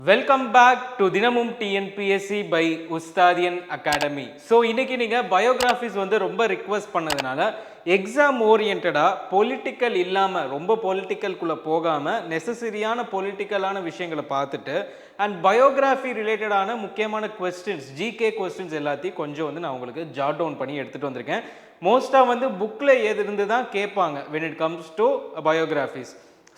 Welcome back to தினமும் TNPSC by Ustadian academy. So இன்னைக்கு நீங்கள் பயோகிராஃபிஸ் வந்து ரொம்ப ரிக்வெஸ்ட் பண்ணதுனால எக்ஸாம் ஓரியன்டாக பொலிட்டிக்கல் இல்லாமல் ரொம்ப பொலிட்டிக்கல்குள்ளே போகாமல் நெசசரியான பொலிட்டிக்கலான விஷயங்களை பார்த்துட்டு அண்ட் பயோகிராஃபி ரிலேட்டடான முக்கியமான கொஸ்டின்ஸ் ஜிகே கொஸ்டின்ஸ் எல்லாத்தையும் கொஞ்சம் வந்து நான் உங்களுக்கு ஜாட் டவுன் பண்ணி எடுத்துகிட்டு வந்திருக்கேன். மோஸ்ட்டாக வந்து புக்கில் எது இருந்து தான் கேட்பாங்க when it comes to biographies.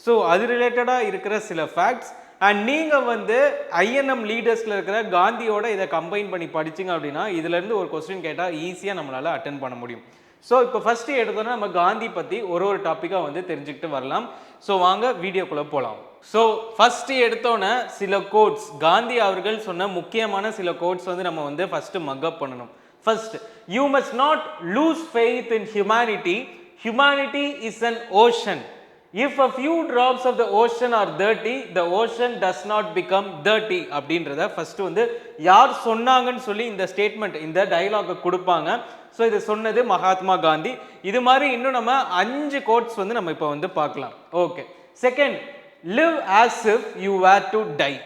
So அது ரிலேட்டடாக இருக்கிற சில ஃபேக்ட்ஸ் அண்ட் நீங்கள் வந்து ஐஎன்எம் லீடர்ஸில் இருக்கிற காந்தியோட இதை கம்பைன் பண்ணி படிச்சிங்க அப்படின்னா இதுலேருந்து ஒரு கொஸ்டின் கேட்டால் ஈஸியாக நம்மளால் அட்டன் பண்ண முடியும். ஸோ இப்போ ஃபஸ்ட்டு எடுத்தோன்னா நம்ம காந்தி பற்றி ஒரு டாப்பிக்காக வந்து தெரிஞ்சுக்கிட்டு வரலாம். ஸோ வாங்க வீடியோக்குள்ளே போகலாம். ஸோ ஃபஸ்ட்டு எடுத்தோன்னே சில கோட்ஸ் காந்தி அவர்கள் சொன்ன முக்கியமான சில கோட்ஸ் வந்து நம்ம வந்து ஃபஸ்ட்டு மக்கப் பண்ணணும். First, you must not loose faith in humanity. Humanity is an ocean. If a few drops of the ocean are dirty, the ocean does not become dirty அப்படின்றத first வந்து யார் சொன்னாங்கன்னு சொல்லி இந்த ஸ்டேட்மெண்ட் இந்த டயலாக கொடுப்பாங்க. So இது சொன்னது மகாத்மா காந்தி. இது மாதிரி இன்னும் நம்ம 5 கோட்ஸ் வந்து நம்ம இப்போ வந்து பார்க்கலாம். Okay. Second, live as if you were to die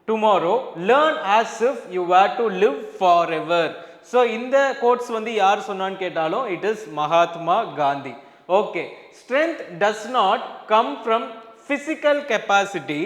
tomorrow, learn as if you were to live forever. So இந்த கோட்ஸ் வந்து யார் சொன்னான்னு கேட்டாலும் it is Mahatma Gandhi. Okay. Strength does not come from physical capacity,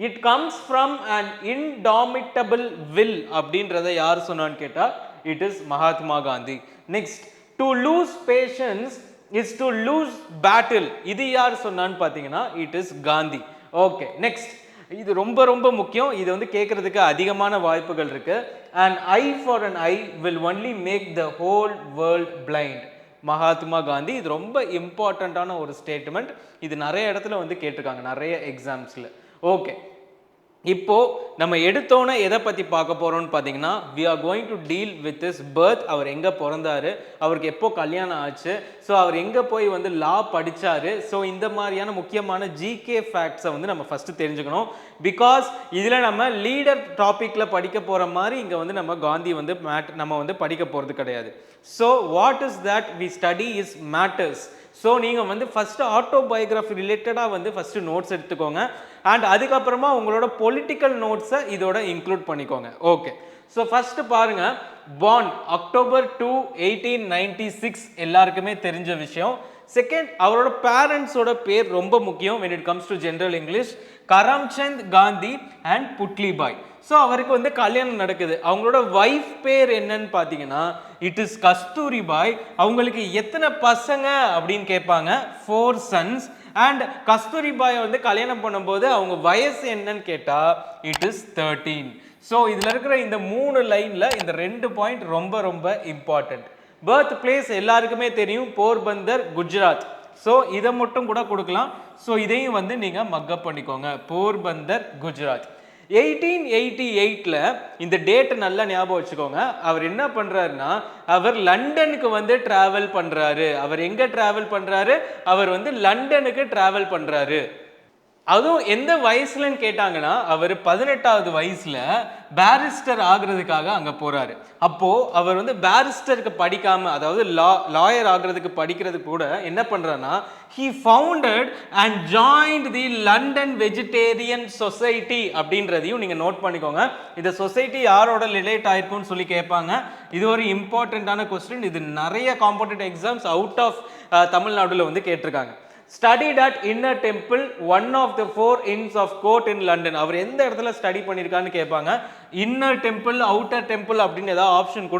it comes from an indomitable will அப்படின்றத யார் சொன்னான்னு கேட்டா it is Mahatma Gandhi. Next, to lose patience is to lose battle. இது யார் சொன்னான்னு பார்த்தீங்கன்னா it is Gandhi. Okay. Next, இது ரொம்ப ரொம்ப முக்கியம். இது வந்து கேட்கறதுக்கு அதிகமான வாய்ப்புகள் இருக்கு. an eye for an eye will only make the whole world blind. Mahatma Gandhi. இது ரொம்ப இம்பார்ட்டண்ட்டான ஒரு ஸ்டேட்மெண்ட். இது நிறைய இடத்துல வந்து கேட்டிருக்காங்க நிறைய எக்ஸாம்ஸில். ஓகே. இப்போ நம்ம எடுத்தோன்னே எதை பற்றி பார்க்க போகிறோம்னு பார்த்தீங்கன்னா we are going to deal with his birth. அவர் எங்கே பிறந்தாரு, அவருக்கு எப்போ கல்யாணம் ஆச்சு, ஸோ அவர் எங்கே போய் வந்து லா படித்தாரு. ஸோ இந்த மாதிரியான முக்கியமான ஜிகே ஃபேக்ட்ஸை வந்து நம்ம ஃபஸ்ட்டு தெரிஞ்சுக்கணும். பிகாஸ் இதில் நம்ம லீடர் டாப்பிக்கில் படிக்க போகிற மாதிரி இங்கே வந்து நம்ம காந்தி வந்து நம்ம வந்து படிக்க போகிறது கிடையாது. So what is that we study is matters. So நீங்கள் வந்து ஃபஸ்ட்டு ஆட்டோபயோகிராஃபி ரிலேட்டடாக வந்து ஃபஸ்ட்டு நோட்ஸ் எடுத்துக்கோங்க அண்ட் அதுக்கப்புறமா உங்களோட பொலிட்டிக்கல் நோட்ஸை இதோட இன்க்ளூட் பண்ணிக்கோங்க. ஓகே. ஸோ ஃபஸ்ட்டு பாருங்கள், born அக்டோபர் 2, 1896 எல்லாருக்குமே தெரிஞ்ச விஷயம். செகண்ட், அவரோட பேரண்ட்ஸோட பேர் ரொம்ப முக்கியம் when it comes to general English. Karamchand Gandhi and Putlibai. So அவருக்கு வந்து கல்யாணம் நடக்குது. அவங்களோட ஒய்ஃப் பேர் என்னன்னு பார்த்தீங்கன்னா இட் இஸ் கஸ்தூரிபாய். அவங்களுக்கு எத்தனை பசங்க அப்படின்னு கேட்பாங்க, 4 sons. அண்ட் கஸ்தூரிபாயை வந்து கல்யாணம் பண்ணும்போது அவங்க வயசு என்னன்னு கேட்டால் இட் இஸ் 13. ஸோ இதில் இருக்கிற இந்த 3 லைனில் இந்த 2 பாயிண்ட் ரொம்ப ரொம்ப இம்பார்ட்டன்ட். பர்த் பிளேஸ் எல்லாருக்குமே தெரியும், போர்பந்தர், குஜராத். ஸோ இதை மட்டும் கூட கொடுக்கலாம். ஸோ இதையும் வந்து நீங்கள் மக்கப் பண்ணிக்கோங்க, போர்பந்தர், குஜராத். 1888 இந்த டேட்டை நல்லா ஞாபகம் வச்சுக்கோங்க. அவர் என்ன பண்றாருன்னா அவர் லண்டனுக்கு வந்து டிராவல் பண்றாரு. அவர் எங்க டிராவல் பண்றாரு, அவர் வந்து லண்டனுக்கு டிராவல் பண்றாரு. அதுவும் எந்த வயசுலன்னு கேட்டாங்கன்னா அவர் 18வது வயசுல பேரிஸ்டர் ஆகுறதுக்காக அங்க போறாரு. அப்போ அவர் வந்து பேரிஸ்டருக்கு படிக்காம, அதாவது லாயர் ஆகுறதுக்கு படிக்கிறது கூட என்ன பண்றாருன்னா he founded and joined the London Vegetarian Society அப்படின்றதையும் நீங்க நோட் பண்ணிக்கோங்க. இந்த சொசைட்டி யாரோட ரிலேட் ஆயிருக்கும்னு சொல்லி கேட்பாங்க. இது ஒரு இம்பார்ட்டன்டான கொஸ்டின். இது நிறைய காம்படிட்டிவ் எக்ஸாம்ஸ் அவுட் ஆஃப் தமிழ்நாடுல வந்து கேட்டிருக்காங்க. Studied at Inner Temple, one of the 4 Inns of Court in London. அவர் எந்த இடத்துல ஸ்டடி பண்ணியிருக்கான்னு கேட்பாங்க. இன்னர் டெம்பிள், அவுட்டர் டெம்பிள் அப்படின்னு ஏதாவது ஆப்ஷன்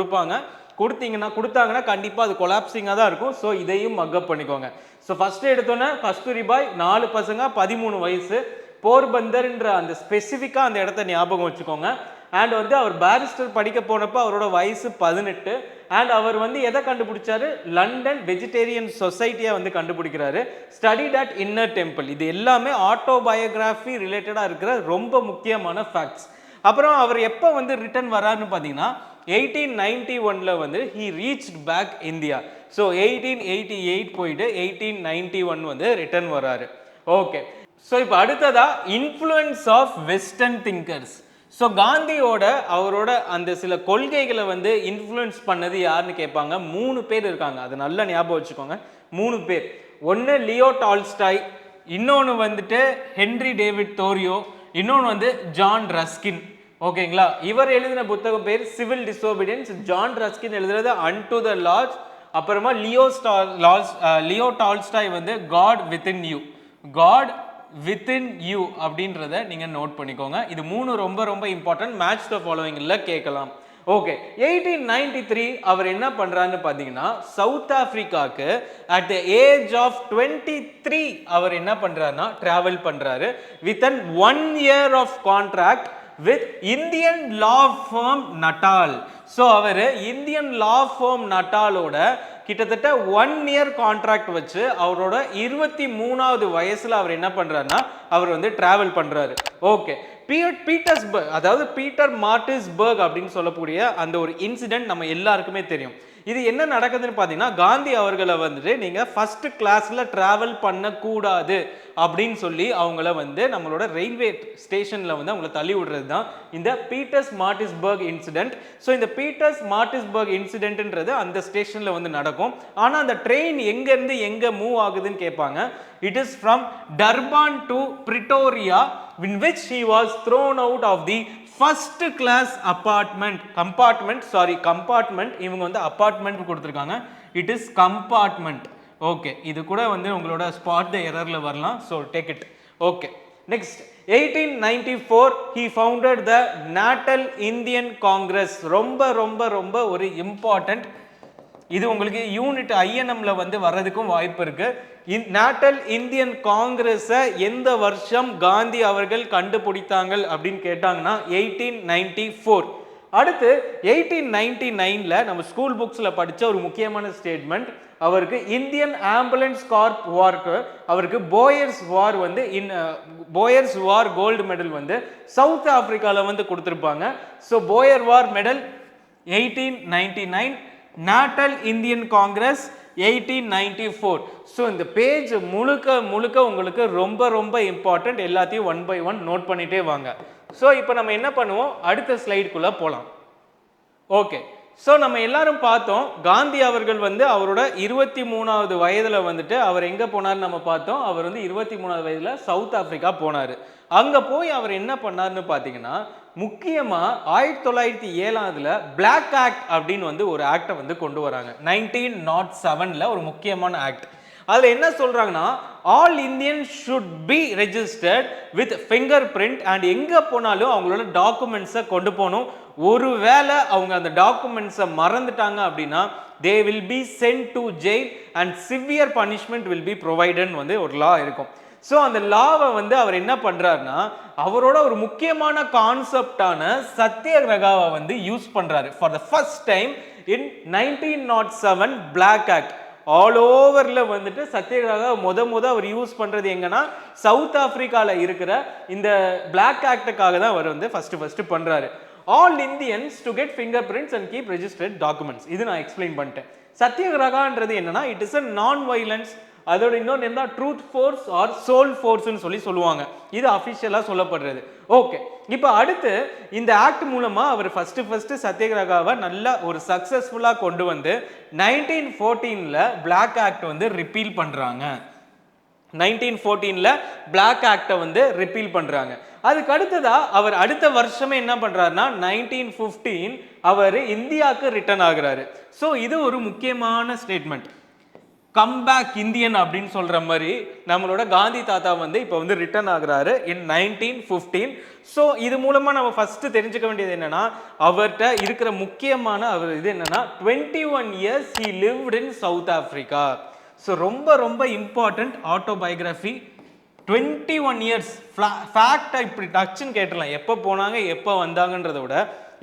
கொடுத்தாங்கன்னா கண்டிப்பாக அது கொலாப்சிங்காக தான் இருக்கும். ஸோ இதையும் மக்கப் பண்ணிக்கோங்க. ஸோ ஃபஸ்ட்டு எடுத்தோன்னே கஸ்தூரிபாய் 4 பசங்க, 13 வயசு. போர்பந்தர்ன்ற அந்த ஸ்பெசிஃபிக்காக அந்த இடத்த ஞாபகம் வச்சுக்கோங்க. அண்ட் வந்து அவர் பேரிஸ்டர் படிக்க போனப்போ அவரோட வயசு 18. அண்ட் அவர் வந்து எதை கண்டுபிடிச்சாரு, லண்டன் வெஜிடேரியன் சொசைட்டியை வந்து கண்டுபிடிக்கிறாரு. Studied at inner temple. இது எல்லாமே ஆட்டோபயோகிராஃபி ரிலேட்டடாக இருக்கிற ரொம்ப முக்கியமான ஃபேக்ட்ஸ். அப்புறம் அவர் எப்போ வந்து ரிட்டர்ன் வராருன்னு பார்த்தீங்கன்னா 1891 வந்து he reached back India. So 1888 போயிட்டு 1891 வந்து ரிட்டர்ன் வராரு. ஓகே. ஸோ இப்போ அடுத்ததா influence of western thinkers. So காந்தியோட அவரோட அந்த சில கொள்கைகளை வந்து இன்ஃப்ளூயன்ஸ் பண்ணது யாருன்னு கேட்பாங்க. 3 பேர் இருக்காங்க, அது நல்லா ஞாபகம் வச்சுக்கோங்க. 3 பேர். ஒன்று லியோ டால்ஸ்டாய், இன்னொன்று வந்துட்டு ஹென்ரி டேவிட் தோரியோ, இன்னொன்று வந்து ஜான் ரஸ்கின். ஓகேங்களா, இவர் எழுதின புத்தகம் பேர் சிவில் டிசோபீடியன்ஸ். ஜான் ரஸ்கின் எழுதுறது அன்டு த லாஸ். அப்புறமா லியோ டால்ஸ்டாய் வந்து God within you. God within you அப்படின்றத நீங்க நோட் பண்ணிக்கோங்க. இது மூணு ரொம்ப ரொம்ப இம்பார்ட்டன்ட். மேட்ச் த ஃபாலோவிங்ல கேட்கலாம். ஓகே, 1893 அவர் என்ன பண்றாருன்னு பாத்தீங்கன்னா சவுத் ஆப்பிரிக்காக்கு அட் த ஏஜ் ஆஃப் 23 அவர் என்ன பண்றாருன்னா டிராவல் பண்றாரு with an 1 year of contract with Indian law firm Natal. So அவர் இந்தியன் லா ஃபார்ம் நட்டாலோட கிட்டத்தட்ட 1 year கான்ட்ராக்ட் வச்சு அவரோட 23வது வயசுல அவர் என்ன பண்றாருன்னா அவர் வந்து டிராவல் பண்றாரு. ஓகே, பீட்டர்ஸ்பர்க், அதாவது பீட்டர் மார்டிஸ்பர்க் அப்படின்னு சொல்லக்கூடிய அந்த ஒரு இன்சிடென்ட் நம்ம எல்லாருக்குமே தெரியும். இது என்ன நடக்குதுன்னு பார்த்தீங்கன்னா காந்தி அவர்களை வந்துட்டு நீங்கள் ஃபர்ஸ்ட் கிளாஸில் ட்ராவல் பண்ணக்கூடாது அப்படின்னு சொல்லி அவங்கள வந்து நம்மளோட ரயில்வே ஸ்டேஷனில் வந்து அவங்கள தள்ளி விடுறது தான் இந்த பீட்டர்ஸ் மார்டிஸ்பர்க் இன்சிடென்ட். ஸோ இந்த பீட்டர்ஸ் மார்டிஸ்பர்க் இன்சிடென்ட்ன்றது அந்த ஸ்டேஷனில் வந்து நடக்கும். ஆனால் அந்த ட்ரெயின் எங்கேருந்து எங்கே மூவ் ஆகுதுன்னு கேட்பாங்க. It is from Durban to Pretoria in which he was thrown out of the first class compartment. இவங்க வந்து அபார்ட்மெண்ட் கொடுத்துருக்காங்க. It is compartment. ஓகே, இது கூட வந்து உங்களோட ஸ்பாட் த எரர்ல வரலாம். So take it. Okay, next 1894 he founded the Natal Indian Congress. ரொம்ப ரொம்ப ரொம்ப ஒரு இம்பார்ட்டன்ட். இது உங்களுக்கு யூனிட் ஐஎன்எம்ல வந்து வர்றதுக்கும் வாய்ப்பு இருக்கு. நேட்டல் இந்தியன் காங்கிரஸை எந்த வருஷம் காந்தி அவர்கள் கண்டுபிடித்தாங்க அப்படின்னு கேட்டாங்கன்னா 1894. அடுத்து 1899ல நம்ம ஸ்கூல் புக்ஸ்ல படிச்ச ஒரு முக்கியமான ஸ்டேட்மெண்ட். அவருக்கு இந்தியன் ஆம்புலன்ஸ் கார்ப் வார்க்கு அவருக்கு போயர்ஸ் வார் கோல்டு மெடல் வந்து சவுத் ஆப்பிரிக்கால வந்து கொடுத்துருப்பாங்க. So Boer war medal 1899, Natal Indian Congress 1894. So இந்த பேஜ் முழுக்க முழுக்க உங்களுக்கு ரொம்ப ரொம்ப இம்பார்ட்டன்ட். எல்லாத்தையும் 1 by 1 நோட் பண்ணிட்டே வாங்க. ஸோ இப்போ நம்ம என்ன பண்ணுவோம், அடுத்த ஸ்லைடுக்குள்ள போகலாம். ஓகே, ஸோ நம்ம எல்லாரும் பார்த்தோம் காந்தி அவர்கள் வந்து அவரோட 23வது வயதுல வந்துட்டு அவர் எங்க போனார் நம்ம பார்த்தோம். அவர் வந்து 23வது வயதுல சவுத் ஆப்பிரிக்கா போனார். அங்க போய் அவர் என்ன பண்ணார்னு பார்த்தீங்கன்னா முக்கியமா 1907ல பிளாக் ஆக்ட் அப்படின்னு வந்து ஒரு ஆக்டை வந்து கொண்டு வராங்க. 1907ல ஒரு முக்கியமான ஆக்ட். அதுல என்ன சொல்றாங்கன்னா all Indians should be registered with finger print and எங்க போனாலும் அவங்களோட டாக்குமெண்ட்ஸை கொண்டு போகணும். ஒருவேளை அவங்க அந்த டாக்குமெண்ட்ஸை மறந்துட்டாங்க அப்படின்னா they will be sent to jail and severe punishment will be provided வந்து ஒரு லா இருக்கும். ஸோ அந்த லாவை வந்து அவர் என்ன பண்றாருன்னா அவரோட ஒரு முக்கியமான கான்செப்டான சத்தியகிரகாவை வந்து யூஸ் பண்றாரு for the first time in 1907 black act. All ஓவர்ல வந்துட்டு சத்தியகிரகா முத அவர் யூஸ் பண்றது எங்கன்னா சவுத் ஆப்பிரிக்கால இருக்கிற இந்த பிளாக் ஆக்டுக்காக தான் அவர் வந்து ஃபர்ஸ்ட் பண்றாரு. All Indians to get finger prints and keep registered documents. இது நான் எக்ஸ்பிளைன் பண்ணிட்டேன். சத்தியகிரகான்றது என்னன்னா இட் இஸ் அ நான் வைலன்ஸ். அதோட இன்னொன்று என்ன ட்ரூத் ஃபோர்ஸ் ஆர் சோல் ஃபோர்ஸ்னு சொல்லுவாங்க. இது அஃபிஷியலாக சொல்லப்படுறது. ஓகே, இப்போ அடுத்து இந்த ஆக்ட் மூலமா அவர் ஃபர்ஸ்ட் சத்தியகிரகாவை நல்ல ஒரு சக்சஸ்ஃபுல்லாக கொண்டு வந்து 1914ல பிளாக் ஆக்ட் வந்து ரிப்பீல் பண்றாங்க. 1914ல பிளாக் ஆக்டை வந்து ரிப்பீல் பண்றாங்க. அதுக்கு அடுத்ததா அவர் அடுத்த வருஷமே என்ன பண்றாருன்னா 1915 அவர் இந்தியாவுக்கு ரிட்டர்ன் ஆகுறாரு. ஸோ இது ஒரு முக்கியமான ஸ்டேட்மெண்ட். கம்பேக் இந்தியன் அப்படின்னு சொல்ற மாதிரி நம்மளோட காந்தி தாத்தா வந்து இப்போ வந்து ரிட்டர்ன் ஆகுறாரு இன் 1915. ஸோ இது மூலமா நம்ம ஃபர்ஸ்ட் தெரிஞ்சுக்க வேண்டியது என்னன்னா அவர்கிட்ட இருக்கிற முக்கியமான அவர் இது என்னன்னா 21 years he lived in South Africa. So ரொம்ப ரொம்ப இம்பார்ட்டன்ட் ஆட்டோபயோகிராஃபி. 21 years ஃபேக்டா இப்படி டச்சுன்னு கேட்டுடலாம். எப்போ போனாங்க எப்போ வந்தாங்கன்றத விட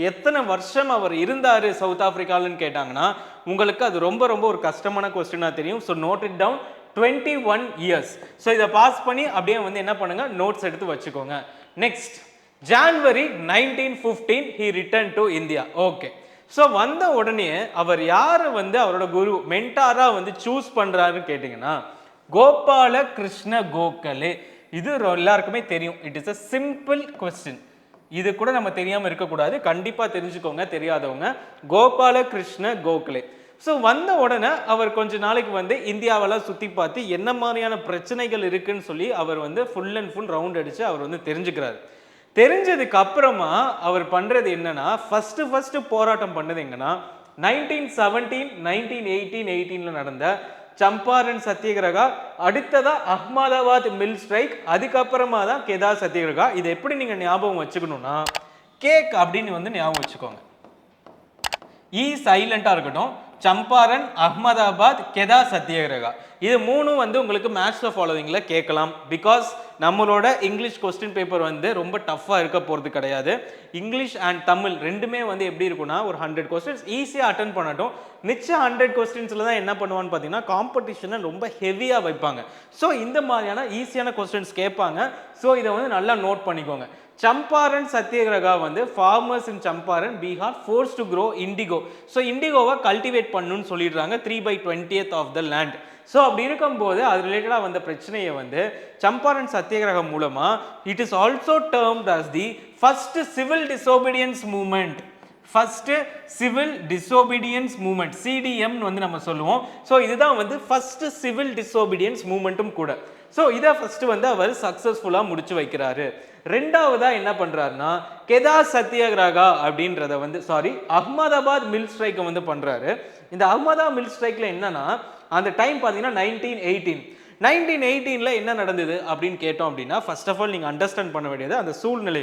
எத்தனை வருஷம் அவர் இருந்தாரு சவுத் ஆப்பிரிக்காலன்னு கேட்டாங்கன்னா உங்களுக்கு அது ரொம்ப ரொம்ப ஒரு கஷ்டமான கொஸ்டினா தெரியும். So note it down 21 years. So இதை பாஸ் பண்ணி அப்படியே வந்து என்ன பண்ணுங்க நோட்ஸ் எடுத்து வச்சுக்கோங்க. Next January 1915 he returned to India. Okay, so வந்த உடனே அவர் யாரை வந்து அவரோட குரு மென்டாரா வந்து சூஸ் பண்றாருன்னு கேட்டீங்கன்னா கோபால கிருஷ்ண கோகலே. இது எல்லாருக்குமே தெரியும். It is a simple question. இது கூட நம்ம தெரியாம இருக்கக்கூடாது, கண்டிப்பா தெரிஞ்சுக்கோங்க தெரியாதவங்க. கோபால கிருஷ்ண கோகலே. ஸோ வந்த உடனே அவர் கொஞ்ச நாளைக்கு வந்து இந்தியாவெல்லாம் சுற்றி பார்த்து என்ன மாதிரியான பிரச்சனைகள் இருக்குன்னு சொல்லி அவர் வந்து ஃபுல் அண்ட் ஃபுல் ரவுண்ட் அடிச்சு அவர் வந்து தெரிஞ்சுக்கிறாரு. தெரிஞ்சதுக்கு அப்புறமா அவர் பண்றது என்னன்னா ஃபர்ஸ்ட் போராட்டம் பண்ணது எங்கன்னா 1917 1918 18ல நடந்த சம்பாரன் சத்தியகிரகா, அடுத்ததா அஹ்மதாபாத் மில் ஸ்ட்ரைக், அதுக்கப்புறமா தான் கெதா சத்தியகிரகா. இது எப்படி நீங்க ஞாபகம் வச்சுக்கணும்னா கேக் அப்படின்னு வந்து ஞாபகம் வச்சுக்கோங்க. சைலண்டா இருக்கட்டும். சம்பாரன், அஹ்மதாபாத், கெதா சத்தியகிரகா, இது மூணும் வந்து உங்களுக்கு மேட்ச் த ஃபாலோவிங்ல கேட்கலாம். பிகாஸ் நம்மளோட இங்கிலீஷ் கொஸ்டின் பேப்பர் வந்து ரொம்ப டஃபா இருக்க போறது கிடையாது. இங்கிலீஷ் அண்ட் தமிழ் ரெண்டுமே வந்து எப்படி இருக்கும்னா ஒரு 100 கொஸ்டின்ஸ் ஈஸியா அட்டன் பண்ணட்டும். மிச்சம் 100 கொஸ்டின்ஸ்ல தான் என்ன பண்ணுவான்னு பார்த்தீங்கன்னா காம்படிஷனை ரொம்ப ஹெவியா வைப்பாங்க. ஸோ இந்த மாதிரியான ஈஸியான கொஸ்டின்ஸ் கேட்பாங்க. ஸோ இதை வந்து நல்லா நோட் பண்ணிக்கோங்க. சம்பாரன் சத்தியகிரகா வந்து farmers in Champaran Bihar forced to grow indigo. So இண்டிகோவை கல்டிவேட் பண்ணணும்னு சொல்லிடுறாங்க 3/20th of the land. So அப்படி இருக்கும்போது அது ரிலேட்டடாக வந்த பிரச்சனையை வந்து சம்பாரன் சத்தியகிரகம் மூலமா it is also termed as the first civil disobedience movement. First civil disobedience movement, CDM வந்து நம்ம சொல்லுவோம். ஸோ இதுதான் வந்து ஃபர்ஸ்ட் சிவில் டிசோபீடியன்ஸ் மூவ்மெண்ட்டும் கூட. ஸோ இதை ஃபர்ஸ்ட் வந்து அவர் சக்சஸ்ஃபுல்லாக முடிச்சு வைக்கிறாரு. ரெண்டாவதா என்ன பண்றாருன்னா கெதா சத்தியகிரகா அப்படின்றத வந்து அஹ்மதாபாத் மில் ஸ்ட்ரைக்கை வந்து பண்றாரு. இந்த அஹ்மதாபாத் மில் ஸ்ட்ரைக்ல என்னன்னா அந்த டைம் பார்த்தீங்கன்னா 1918ல என்ன நடந்தது அப்படின்னு கேட்டோம் அப்படின்னா ஃபர்ஸ்ட் ஆஃப் ஆல் நீங்க அண்டர்ஸ்டாண்ட் பண்ண வேண்டியது அந்த சூழ்நிலை.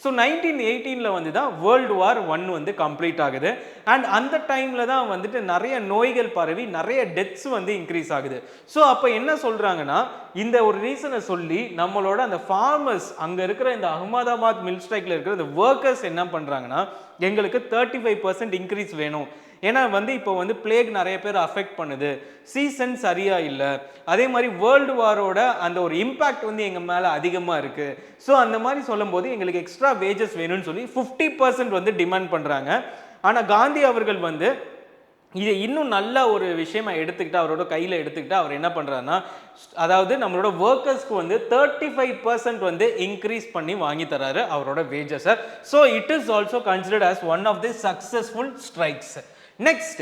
ஸோ 1918ல வந்து தான் வேர்ல்டு வார் 1 வந்து கம்ப்ளீட் ஆகுது. அண்ட் அந்த டைம்ல தான் வந்துட்டு நிறைய நோய்கள் பரவி நிறைய டெத்ஸ் வந்து இன்க்ரீஸ் ஆகுது. ஸோ அப்போ என்ன சொல்றாங்கன்னா இந்த ஒரு ரீசனை சொல்லி நம்மளோட அந்த ஃபார்மர்ஸ் அங்க இருக்கிற இந்த அஹ்மதாபாத் மில் ஸ்ட்ரைக்ல இருக்கிற இந்த ஒர்க்கர்ஸ் என்ன பண்றாங்கன்னா எங்களுக்கு 35% இன்க்ரீஸ் வேணும். ஏன்னா வந்து இப்போ வந்து பிளேக் நிறைய பேர் அஃபெக்ட் பண்ணுது, சீசன் சரியா இல்லை, அதே மாதிரி வேர்ல்டு வாரோட அந்த ஒரு இம்பாக்ட் வந்து எங்க மேல அதிகமா இருக்கு. ஸோ அந்த மாதிரி சொல்லும் போது எங்களுக்கு எக்ஸ்ட்ரா வேஜஸ் வேணும்னு சொல்லி 50% வந்து டிமாண்ட் பண்றாங்க. ஆனா காந்தி அவர்கள் வந்து இதை இன்னும் நல்ல ஒரு விஷயமா எடுத்துக்கிட்டு அவரோட கையில் எடுத்துக்கிட்டு அவர் என்ன பண்ணுறாருன்னா அதாவது நம்மளோட ஒர்க்கர்ஸ்க்கு வந்து 35% வந்து இன்க்ரீஸ் பண்ணி வாங்கி தராரு அவரோட வேஜஸை. So it is also considered as one of the successful strikes. Next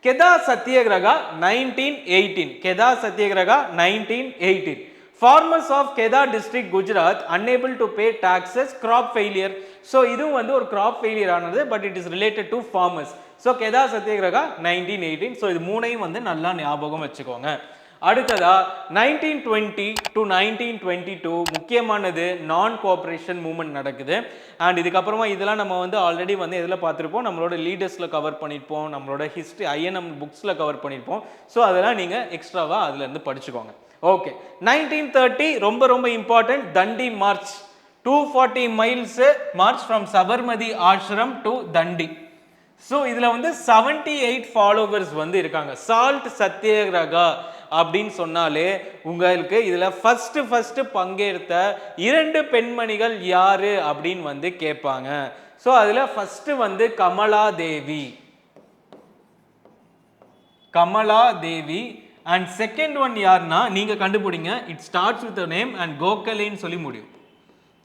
Kheda Satyagraha 1918. Kheda Satyagraha 1918. Farmers of Kedah district Gujarat unable to pay taxes, crop failure. So இதுவும் வந்து ஒரு crop failure ஆனது, but it is related to farmers. So கெதா Satyagraha 1918. So இது மூணையும் வந்து நல்லா ஞாபகம் வச்சுக்கோங்க. அடுத்ததா 1920 to 1922 முக்கியமானது நான் கோஆபரேஷன் மூவ்மெண்ட் நடக்குது. அண்ட் இதுக்கப்புறமா இதெல்லாம் நம்ம வந்து ஆல்ரெடி வந்து எதில் பார்த்துருப்போம், நம்மளோட லீடர்ஸில் கவர் பண்ணியிருப்போம், நம்மளோட ஹிஸ்ட்ரி ஐஎன்எம் புக்ஸில் கவர் பண்ணியிருப்போம். ஸோ அதெல்லாம் நீங்கள் எக்ஸ்ட்ராவாக அதுலேருந்து படிச்சுக்கோங்க. ஓகே, 1930 ரொம்ப ரொம்ப important. Dandi March 240 miles March from Sabarmati ashram to Dandi. So இதில் வந்து 78 ஃபாலோவர்ஸ் வந்து இருக்காங்க. சால்ட் சத்தியகிரகா அப்படின்னு சொன்னாலே உங்களுக்கு இதில் ஃபர்ஸ்ட் பங்கேற்ற 2 பெண்மணிகள் யாரு அப்படின்னு வந்து கேட்பாங்க. ஸோ அதில் ஃபர்ஸ்ட் வந்து Kamala Devi and second one யாருன்னா நீங்க கண்டுபிடிங்க. It starts with name and கோகலேன்னு சொல்லி முடியும்.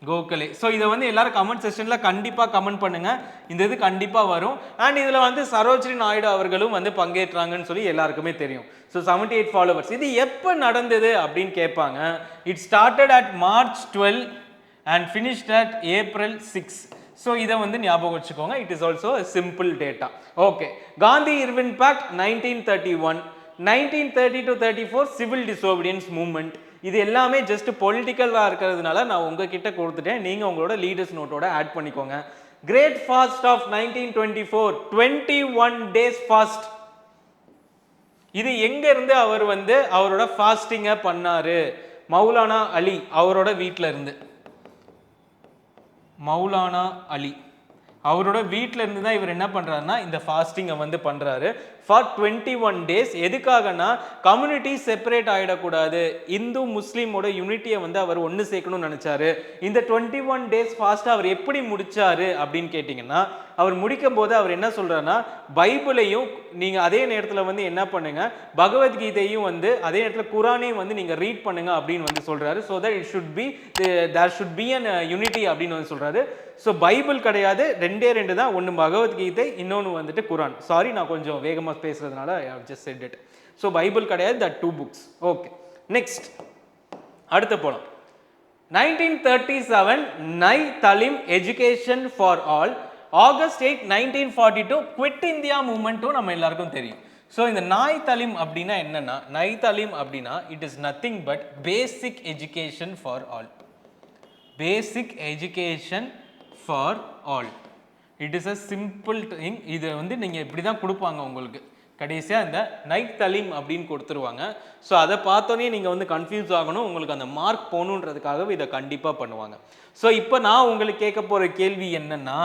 கோகலே. ஸோ இதை வந்து எல்லாரும் கமெண்ட் செக்ஷன்ல கண்டிப்பா கமெண்ட் பண்ணுங்க, இந்த இது கண்டிப்பா வரும். அண்ட் இதுல வந்து சரோஜினி நாயுடு அவர்களும் வந்து பங்கேற்றாங்கன்னு சொல்லி எல்லாருக்குமே தெரியும். So 78 followers. இது எப்போ நடந்தது அப்படின்னு கேட்பாங்க. It started at March 12 and finished at April 6. So இதை வந்து ஞாபகம் வச்சுக்கோங்க. It is also simple data. Okay, Gandhi Irwin pact 1931. 1930 to 34 civil disobedience movement. இது எல்லாமே ஜஸ்ட் பொலிட்டிக்கலாக இருக்கிறதுனால நான் உங்ககிட்ட கொடுத்துட்டேன், நீங்க உங்களோட லீடர்ஸ் நோட்டோட ஆட் பண்ணிக்கோங்க. Great fast of 1924 21 days fast. இது எங்க இருந்து அவர் வந்து அவரோட ஃபாஸ்டிங்கை பண்ணாரு? மௌலானா அலி அவரோட வீட்டில இருந்து. மௌலானா அலி அவரோட வீட்டில இருந்து தான் இவர் என்ன பண்றாருன்னா இந்த ஃபாஸ்டிங்கை வந்து பண்றாரு ஃபார் 21 days. எதுக்காகனா கம்யூனிட்டி செப்பரேட் ஆகிடக்கூடாது, இந்து முஸ்லீமோட யூனிட்டியை வந்து அவர் ஒன்று சேர்க்கணும்னு நினைச்சாரு. இந்த 21 days ஃபாஸ்ட் அவர் எப்படி முடிச்சாரு அப்படின்னு கேட்டிங்கன்னா அவர் முடிக்கும் போது அவர் என்ன சொல்றாருன்னா பைபிளையும் நீங்க அதே நேரத்தில் வந்து என்ன பண்ணுங்க பகவத்கீதையும் வந்து அதே நேரத்தில் குரானையும் வந்து நீங்க ரீட் பண்ணுங்க அப்படின்னு வந்து சொல்றாரு. So that it should be there should be an unity அப்படின்னு வந்து சொல்றாரு. ஸோ பைபிள் கிடையாது, 2 தான், ஒன்று பகவத்கீதை, இன்னொன்று வந்துட்டு குரான். சாரி நான் கொஞ்சம் வேகமாக பேசுறதுனால I have just said it. So Bible கிடையாது, தட் 2 books. ஓகே, நெக்ஸ்ட் அடுத்து போகலாம். 1937 Nai Talim Education for All. August 8, 1942 Quit India Movement நம்ம எல்லாருக்கும் தெரியும். ஸோ இந்த நாய் தலிம் அப்படின்னா என்னன்னா, நாய் தலிம் அப்படின்னா it is nothing but basic education for all. Basic education for all. It is a simple thing. இது வந்து நீங்கள் இப்படி தான் கொடுப்பாங்க உங்களுக்கு. கடைசியாக இந்த நைட் தலீம் அப்படின்னு கொடுத்துருவாங்க. ஸோ அதை பார்த்தோன்னே நீங்கள் வந்து கன்ஃபியூஸ் ஆகணும், உங்களுக்கு அந்த மார்க் போகணுன்றதுக்காகவே இதை கண்டிப்பாக பண்ணுவாங்க. ஸோ இப்போ நான் உங்களுக்கு கேட்க போகிற கேள்வி என்னன்னா,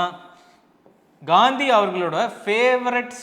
காந்தி அவர்களோட ஃபேவரட்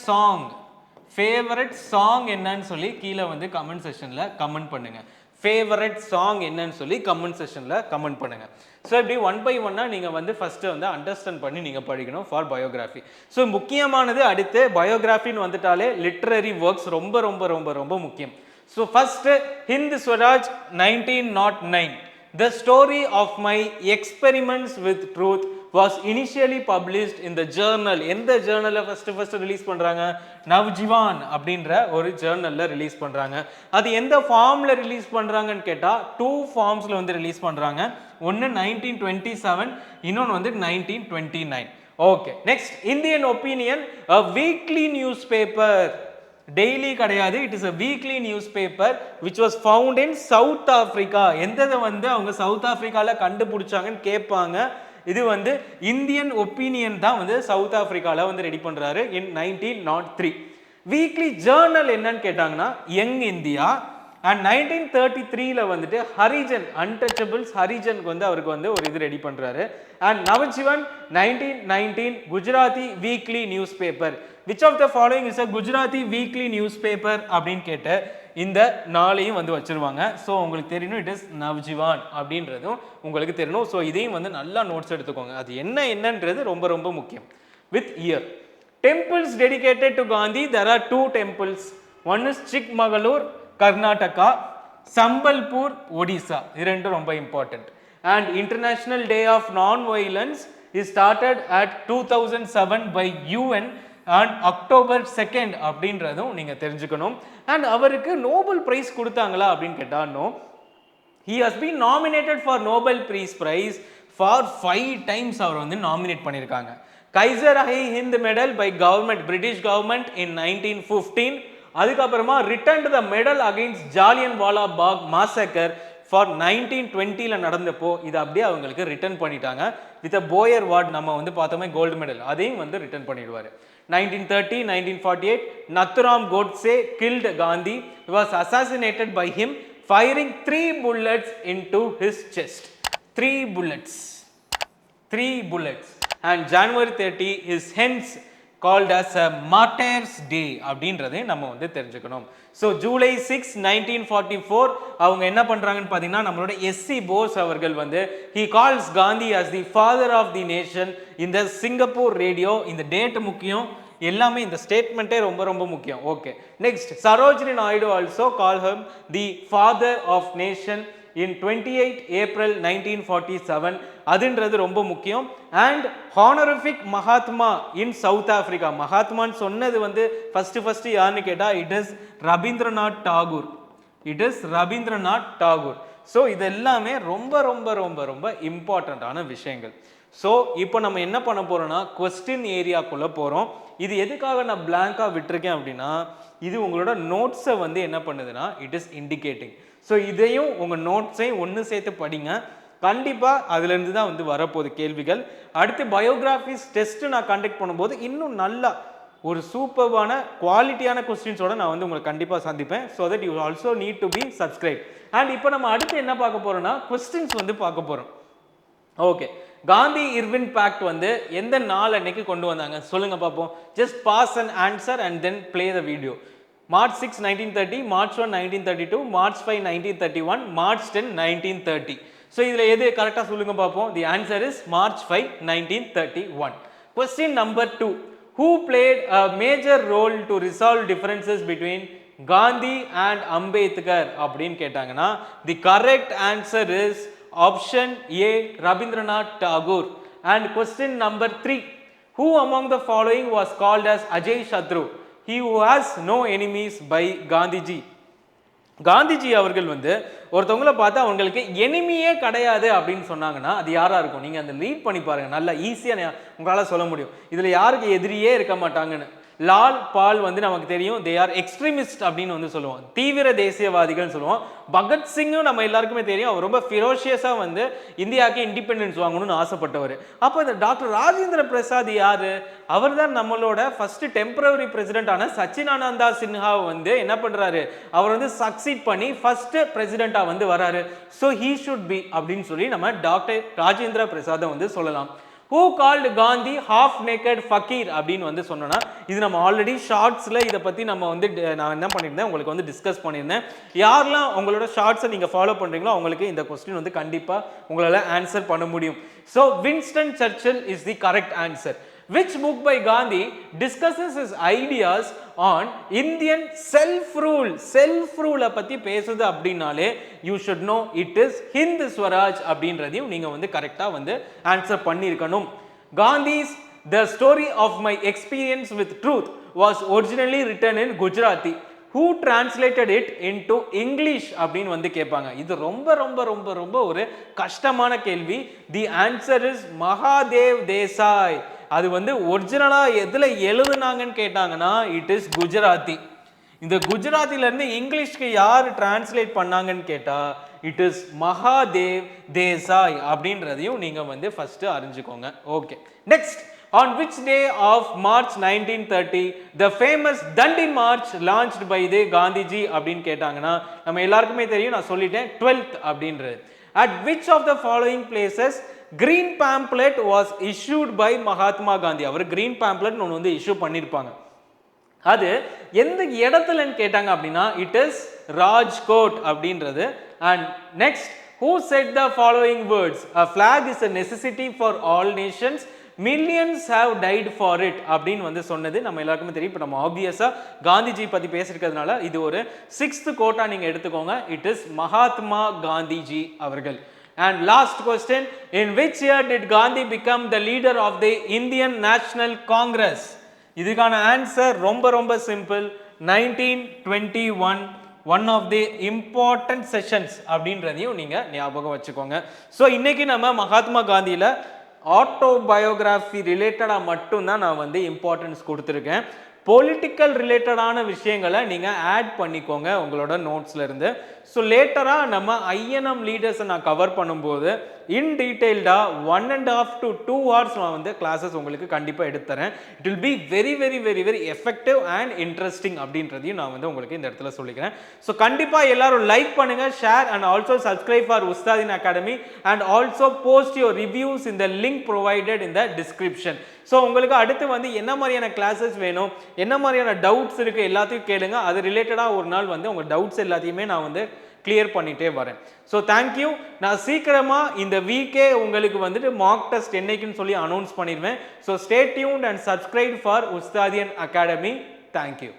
சாங் என்னன்னு சொல்லி கீழே வந்து கமெண்ட் செஷனில் கமெண்ட் பண்ணுங்க. ஃபேவரட் சாங் என்னன்னு சொல்லி கமெண்ட் செஷனில் கமெண்ட் பண்ணுங்க. ஸோ இப்படி ஒன் பை ஒன்னாக நீங்கள் வந்து ஃபஸ்ட்டு வந்து அண்டர்ஸ்டாண்ட் பண்ணி நீங்கள் படிக்கணும் ஃபார் பயோகிராஃபி. ஸோ முக்கியமானது அடுத்து பயோகிராஃபின்னு வந்துட்டாலே லிட்ரரி ஒர்க்ஸ் ரொம்ப ரொம்ப ரொம்ப ரொம்ப முக்கியம். So first Hind Swaraj 1909. The story of my experiments with truth was initially published in the journal. எந்த ஜேர்னலை ஃபர்ஸ்ட் ரிலீஸ் பண்ணுறாங்க? நவ்ஜிவான் அப்படின்ற ஒரு ஜேர்னலில் ரிலீஸ் பண்ணுறாங்க. அது எந்த ஃபார்மில் ரிலீஸ் பண்ணுறாங்கன்னு கேட்டால் 2 ஃபார்ம்ஸில் வந்து ரிலீஸ் பண்ணுறாங்க. ஒன்று 1927, இன்னொன்று வந்து 1929. Okay, next Indian Opinion, a weekly newspaper. Daily கிடையாது, it is a weekly newspaper which was found in South Africa. எந்ததை வந்து அவங்க சவுத் ஆஃப்ரிக்காவில் கண்டுபிடிச்சாங்கன்னு கேட்பாங்க. இது வந்து இந்தியன் ஒப்பீனியன் தான் வந்து சவுத் ஆஃப்ரிக்காவில் வந்து ரெடி பண்ணுறாரு இன் 1903. வீக்லி ஜேர்னல் என்னன்னு கேட்டாங்கன்னா யங் இந்தியா. அண்ட் 1933 வந்துட்டு ஹரிஜன், அன்டச்சபிள்ஸ் ஹரிஜனுக்கு வந்து அவருக்கு வந்து ஒரு இது ரெடி பண்ணுறாரு. And Navjivan 1919 Gujarati weekly news paper. Which of the following is a Gujarati weekly newspaper அப்படின்னு கேட்ட இந்த நாளையும் வந்து வச்சிருவாங்க. ஸோ உங்களுக்கு தெரியணும், இட் இஸ் நவ்ஜிவான் அப்படின்றதும் உங்களுக்கு தெரியணும். ஸோ இதையும் வந்து நல்லா நோட்ஸ் எடுத்துக்கோங்க, அது என்னன்றது ரொம்ப ரொம்ப முக்கியம். With year. Temples dedicated to Gandhi, there are 2 temples. One is Chikmagalur, Karnataka, Sambalpur, Odisha. இது ரெண்டும் ரொம்ப important. And International Day of Non-Violence is started at 2007 by UN and October 2nd அப்படின்றதும் நீங்கள் தெரிஞ்சுக்கணும். அண்ட் அவருக்கு நோபல் பிரைஸ் கொடுத்தாங்களா அப்படின்னு கேட்டால் no. He has been nominated for Nobel Peace Prize for 5 times. அவர் வந்து நாமினேட் பண்ணியிருக்காங்க. Kaiser i Hind medal by government, British government in 1915. அதுக்கப்புறமா return to the medal against Jallian wala Bagh massacre for 1920 நடந்தப்போ இது அப்படியே அவங்களுக்கு ரிட்டர்ன் பண்ணிட்டாங்க. வித் அ போயர் வார்ட் நம்ம வந்து பார்த்தோமே கோல்டு மெடல், அதையும் வந்து ரிட்டர்ன் பண்ணிடுவார். 1930, 1948 Nathuram Godse killed Gandhi. He was assassinated by him firing 3 bullets into his chest. 3 bullets. And January 30 is hence called as a Martyrs Day அப்படின்றதை நம்ம வந்து தெரிஞ்சுக்கணும். ஸோ ஜூலை 6, 1944 அவங்க என்ன பண்ணுறாங்கன்னு பார்த்தீங்கன்னா நம்மளோட எஸ்சி போஸ் அவர்கள் வந்து he calls Gandhi as the father of the nation இந்த சிங்கப்பூர் ரேடியோ. இந்த டேட் முக்கியம், எல்லாமே இந்த ஸ்டேட்மெண்ட்டே ரொம்ப ரொம்ப முக்கியம். Okay, next Sarojini Naidu also call him the father of nation in 28 April 1947. அதுன்றது ரொம்ப முக்கியம். And honorific Mahatma in South Africa. மகாத்மான்னு சொன்னது வந்து ஃபர்ஸ்ட் யாருன்னு கேட்டால் it is Rabindranath Tagore. So இது எல்லாமே ரொம்ப ரொம்ப ரொம்ப ரொம்ப இம்பார்ட்டண்ட்டான விஷயங்கள். ஸோ இப்போ நம்ம என்ன பண்ண போகிறோம்னா கொஸ்டின் ஏரியாக்குள்ளே போகிறோம். இது எதுக்காக நான் பிளாங்காக விட்டுருக்கேன் அப்படின்னா இது உங்களோட நோட்ஸை வந்து என்ன பண்ணுதுன்னா இட் இஸ் இண்டிகேட்டிங். ஸோ இதையும் உங்கள் நோட்ஸையும் ஒன்று சேர்த்து படிங்க, கண்டிப்பாக அதுலேருந்து தான் வந்து வரப்போகுது கேள்விகள். அடுத்து பயோகிராஃபிஸ் டெஸ்ட்டு நான் கண்டக்ட் பண்ணும்போது இன்னும் நல்லா ஒரு சூப்பர்வான குவாலிட்டியான கொஸ்டின்ஸோட நான் வந்து உங்களை கண்டிப்பாக சந்திப்பேன். So that you also need to be subscribe. And இப்போ நம்ம அடுத்து என்ன பார்க்க போகிறோம்னா கொஸ்டின்ஸ் வந்து பார்க்க போகிறோம். ஓகே, காந்தி இர்வின் பேக்ட் வந்து எந்த நாள் அன்னைக்கு கொண்டு வந்தாங்க சொல்லுங்க பார்ப்போம். Just pause and answer and then play the video. March 6, 1930, March 1, 1932, March 5, 1931, March 10, 1930. So இதில் எது கரெக்டாக சொல்லுங்க பார்ப்போம். The answer is March 5, 1931. Question number 2. Who played a major role to resolve differences between Gandhi and Ambedkar அப்படின்னு கேட்டாங்கன்னா the correct answer is option A, Rabindranath Tagore. And question number 3. Who among the following was called as Ajay Shatru? He who has no enemies by Gandhiji. Gandhiji அவர்கள் வந்து ஒருத்தவங்கள பார்த்து அவங்களுக்கு எனிமியே கிடையாது அப்படின்னு சொன்னாங்கன்னா அது யாரா இருக்கும்? நீங்க அந்த ரீட் பண்ணி பாருங்க, நல்லா ஈஸியா உங்களால சொல்ல முடியும் இதுல யாருக்கு எதிரியே இருக்க மாட்டாங்கன்னு. லால் பால் வந்து நமக்கு தெரியும், தே ஆர் எக்ஸ்ட்ரீமிஸ்ட் அப்படின்னு வந்து சொல்லுவோம், தீவிர தேசியவாதிகள் சொல்லுவோம். பகத்சிங்கும் நம்ம எல்லாருக்குமே தெரியும், அவர் ரொம்ப ஃபிரோஷியஸா வந்து இந்தியாவுக்கு இண்டிபெண்டன்ஸ் வாங்கணும்னு ஆசைப்பட்டவர். அப்போ இந்த டாக்டர் ராஜேந்திர பிரசாத் யாரு? அவர் தான் நம்மளோட ஃபர்ஸ்ட் டெம்பரரி பிரசிடென்டான சச்சினானந்தா சின்ஹாவை வந்து என்ன பண்றாரு, அவர் வந்து சக்சீட் பண்ணி ஃபர்ஸ்ட் பிரசிடென்டா வந்து வராரு. ஸோ ஹீ ஷுட் பி அப்படின்னு சொல்லி நம்ம டாக்டர் ராஜேந்திர பிரசாத்தை வந்து சொல்லலாம். Who called Gandhi half naked fakir அப்படின்னு வந்து சொன்னோன்னா, இது நம்ம ஆல்ரெடி ஷார்ட்ஸ்ல இதை பத்தி நம்ம வந்து நான் என்ன பண்ணியிருந்தேன் உங்களுக்கு வந்து டிஸ்கஸ் பண்ணியிருந்தேன். யாரெல்லாம் உங்களோட ஷார்ட்ஸை நீங்க ஃபாலோ பண்றீங்களோ அவங்களுக்கு இந்த கொஸ்டின் வந்து கண்டிப்பா உங்களால ஆன்சர் பண்ண முடியும். So Winston Churchill is the correct answer. Which book by Gandhi discusses his ideas on Indian self-rule? Self-rule பத்தி பேசுது அப்படின்னாலே you should know it is Hind Swaraj அப்படின்றதையும் நீங்க வந்து கரெக்டா வந்து ஆன்சர் பண்ணியிருக்கணும். Gandhi's The Story of My Experience with Truth was originally written in Gujarati. Who translated it into English அப்படின்னு வந்து கேட்பாங்க. இது ரொம்ப ரொம்ப ரொம்ப ரொம்ப ஒரு கஷ்டமான கேள்வி. The answer is Mahadev Desai. அது வந்து ஒரிஜினலா எதுல எழுதுனாங்கன்னு கேட்டாங்கன்னா இட் இஸ் குஜராத்தி. இந்த குஜராத்தில இருந்து இங்கிலீஷ்க்கு யார் டிரான்ஸ்லேட் பண்ணாங்கன்னு கேட்டா இட் இஸ் மகாதேவ் தேசாய் அப்படின்றதையும் நீங்க வந்து ஃபர்ஸ்ட் அறிஞ்சுக்கோங்க. Okay, next. On which day of March 1930 the famous Dandi March launched by the Gandhiji அப்படின்னு கேட்டாங்கன்னா நம்ம எல்லாருக்குமே தெரியும், நான் சொல்லிட்டேன் 12th அப்படின்றது. At which of the following places green pamphlet was issued by Mahatma Gandhi? Our green pamphlet ஒன்று வந்து இஷ்யூ பண்ணியிருப்பாங்க. அது எந்த இடத்துலன்னு கேட்டாங்க அப்படின்னா இட் இஸ் ராஜ்கோட் அப்படின்றது. And next, who said the following words? A flag is a necessity for all nations, millions have died for it அப்படின்னு வந்து சொன்னது நம்ம எல்லாருக்குமே தெரியும். இப்போ நம்ம ஆப்வியஸா காந்திஜி பத்தி பேசிருக்கிறதுனால இது ஒரு 6th கோட்டா நீங்க எடுத்துக்கோங்க. இட் இஸ் மகாத்மா காந்திஜி அவர்கள். And last question, in which year did Gandhi become the leader of the Indian National Congress? இதுக்கான ஆன்சர் ரொம்ப ரொம்ப simple, 1921. One of the important sessions அப்படின்றதையும் நீங்க ஞாபகம் வச்சுக்கோங்க. ஸோ இன்னைக்கு நம்ம மகாத்மா காந்தியில ஆட்டோபயோகிராஃபி ரிலேட்டடாக மட்டும்தான் நான் வந்து இம்பார்ட்டன்ஸ் கொடுத்துருக்கேன். பொலிட்டிக்கல் ரிலேட்டடான விஷயங்களை நீங்கள் ஆட் பண்ணிக்கோங்க உங்களோட நோட்ஸ்ல இருந்து. ஸோ லேட்டராக நம்ம ஐஎன்எம் லீடர்ஸை நான் கவர் பண்ணும்போது இன் டீட்டெயில்டாக 1.5 to 2 hours நான் வந்து கிளாஸஸ் உங்களுக்கு கண்டிப்பாக எடுத்துறேன். It will be very very very very effective and interesting அப்படின்றதையும் நான் வந்து உங்களுக்கு இந்த இடத்துல சொல்லிக்கிறேன். ஸோ கண்டிப்பாக எல்லாரும் லைக் பண்ணுங்க, share and also subscribe for உஸ்தாதின் academy and also post your reviews இந்த link provided in the description. So உங்களுக்கு அடுத்து வந்து என்ன மாதிரியான கிளாஸஸ் வேணும், என்ன மாதிரியான டவுட்ஸ் இருக்குது எல்லாத்தையும் கேளுங்க. அது ரிலேட்டடாக ஒரு நாள் வந்து உங்கள் டவுட்ஸ் எல்லாத்தையுமே நான் வந்து கிளியர் பண்ணிட்டே வரேன். So thank you. நான் சீக்கிரமாக இந்த வீக்கே உங்களுக்கு வந்துட்டு மார்க் டெஸ்ட் என்னைக்குன்னு சொல்லி அனௌன்ஸ் பண்ணிடுவேன். So stay tuned and subscribe for Ustadian academy. Thank you.